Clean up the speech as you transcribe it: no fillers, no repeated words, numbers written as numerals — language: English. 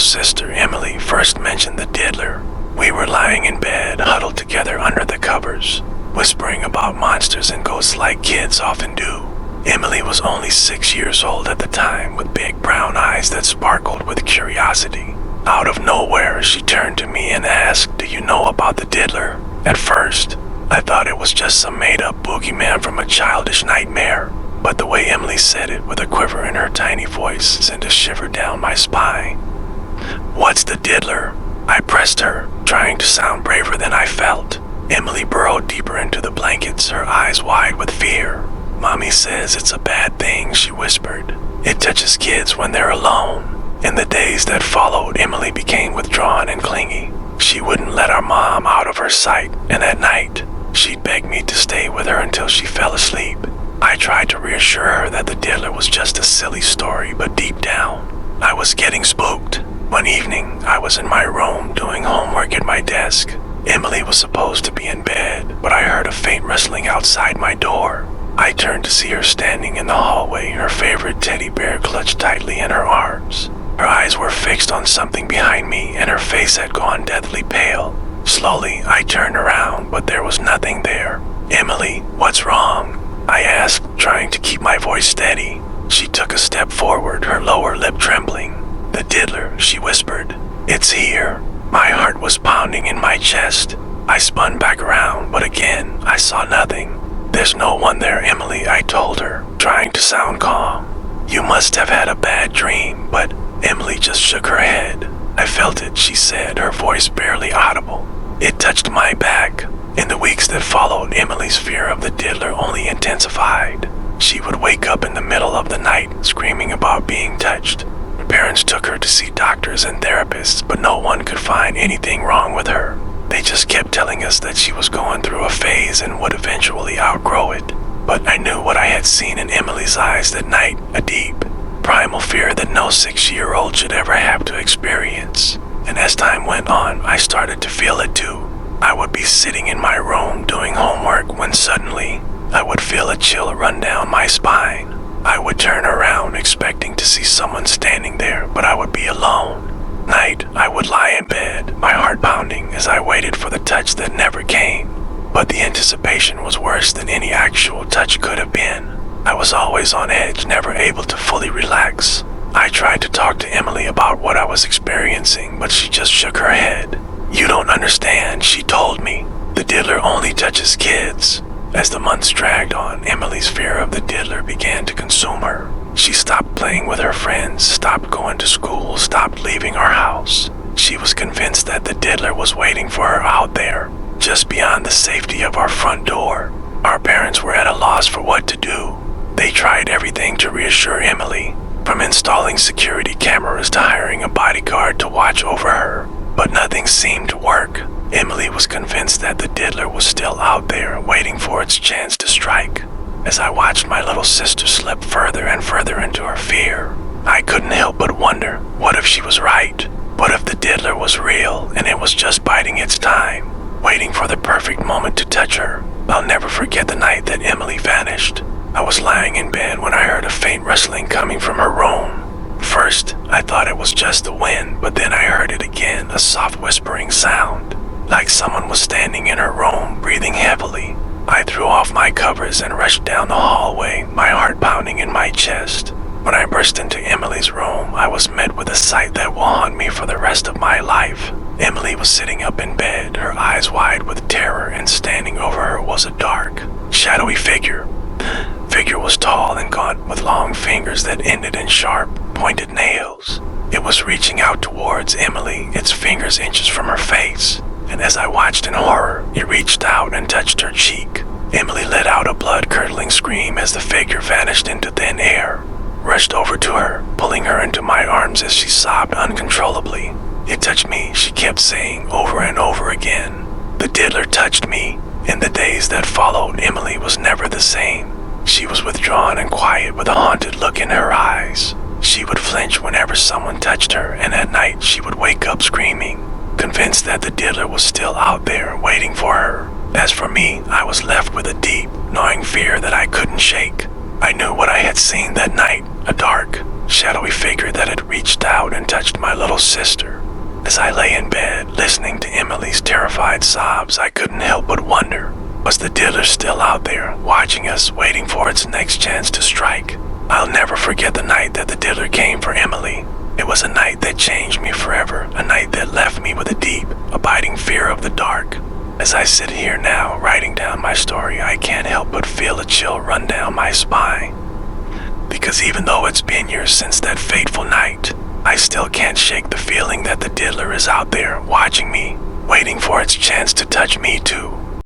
sister, Emily, first mentioned the Diddler, we were lying in bed, huddled together under the covers, whispering about monsters and ghosts like kids often do. Emily was only 6 years old at the time, with big brown eyes that sparkled with curiosity. Out of nowhere, she turned to me and asked, "Do you know about the Diddler?" At first, I thought it was just some made-up boogeyman from a childish nightmare, but the way Emily said it with a quiver in her tiny voice sent a shiver down my spine. "What's the Diddler?" I pressed her, trying to sound braver than I felt. Emily burrowed deeper into the blankets, her eyes wide with fear. "Mommy says it's a bad thing," she whispered. "It touches kids when they're alone." In the days that followed, Emily became withdrawn and clingy. She wouldn't let our mom out of her sight, and at night, she'd beg me to stay with her until she fell asleep. I tried to reassure her that the Diddler was just a silly story, but deep down, I was getting spooked. One evening, I was in my room doing homework at my desk. Emily was supposed to be in bed, but I heard a faint rustling outside my door. I turned to see her standing in the hallway, her favorite teddy bear clutched tightly in her arms. Her eyes were fixed on something behind me, and her face had gone deathly pale. Slowly, I turned around, but there was nothing there. "Emily, what's wrong?" I asked, trying to keep my voice steady. She took a step forward, her lower lip trembling. "The Diddler," she whispered. "It's here." My heart was pounding in my chest. I spun back around, but again, I saw nothing. "There's no one there, Emily," I told her, trying to sound calm. "You must have had a bad dream," but Emily just shook her head. "I felt it," she said, her voice barely audible. "It touched my back." In the weeks that followed, Emily's fear of the Diddler only intensified. She would wake up in the middle of the night, screaming about being touched. Her parents took her to see doctors and therapists, but no one could find anything wrong with her. They just kept telling us that she was going through a phase and would eventually outgrow it. But I knew what I had seen in Emily's eyes that night, a deep, primal fear that no 6-year-old should ever have to experience. And as time went on, I started to feel it too. I would be sitting in my room doing homework when suddenly, I would feel a chill run down my spine. I would turn around expecting to see someone standing there, but I would be alone. Night, I would lie in bed, my heart pounding as I waited for the touch that never came. But the anticipation was worse than any actual touch could have been. I was always on edge, never able to fully relax. I tried to talk to Emily about what I was experiencing, but she just shook her head. "You don't understand," she told me. "The Diddler only touches kids." As the months dragged on, Emily's fear of the Diddler began to consume her. She stopped playing with her friends, stopped going to school, stopped leaving our house. She was convinced that the Diddler was waiting for her out there, just beyond the safety of our front door. Our parents were at a loss for what to do. They tried everything to reassure Emily, from installing security cameras to hiring a bodyguard to watch over her, but nothing seemed to work. Emily was convinced that the Diddler was still out there, waiting for its chance to strike. As I watched my little sister slip further and further into her fear, I couldn't help but wonder, what if she was right? What if the Diddler was real and it was just biding its time, waiting for the perfect moment to touch her? I'll never forget the night that Emily vanished. I was lying in bed when I heard a faint rustling coming from her room. First, I thought it was just the wind, but then I heard it again, a soft whispering sound, like someone was standing in her room, breathing heavily. I threw off my covers and rushed down the hallway, my heart pounding in my chest. When I burst into Emily's room, I was met with a sight that will haunt me for the rest of my life. Emily was sitting up in bed, her eyes wide with terror, and standing over her was a dark, shadowy figure. Figure was tall and gaunt, with long fingers that ended in sharp, pointed nails. It was reaching out towards Emily, its fingers inches from her face, and as I watched in horror, it reached out and touched her cheek. Emily let out a blood-curdling scream as the figure vanished into thin air. Rushed over to her, pulling her into my arms as she sobbed uncontrollably. "It touched me," she kept saying over and over again. "The Diddler touched me." In the days that followed, Emily was never the same. She was withdrawn and quiet with a haunted look in her eyes. She would flinch whenever someone touched her, and at night she would wake up screaming, convinced that the Diddler was still out there waiting for her. As for me, I was left with a deep, gnawing fear that I couldn't shake. I knew what I had seen that night, a dark, shadowy figure that had reached out and touched my little little sister. As I lay in bed, listening to Emily's terrified sobs, I couldn't help but wonder, was the Diddler still out there, watching us, waiting for its next chance to strike? I'll never forget the night that the Diddler came for Emily. It was a night that changed me forever, a night that left me with a deep, abiding fear of the dark. As I sit here now, writing down my story, I can't help but feel a chill run down my spine. Because even though it's been years since that fateful night, I still can't shake the feeling that the Diddler is out there, watching me, waiting for its chance to touch me too.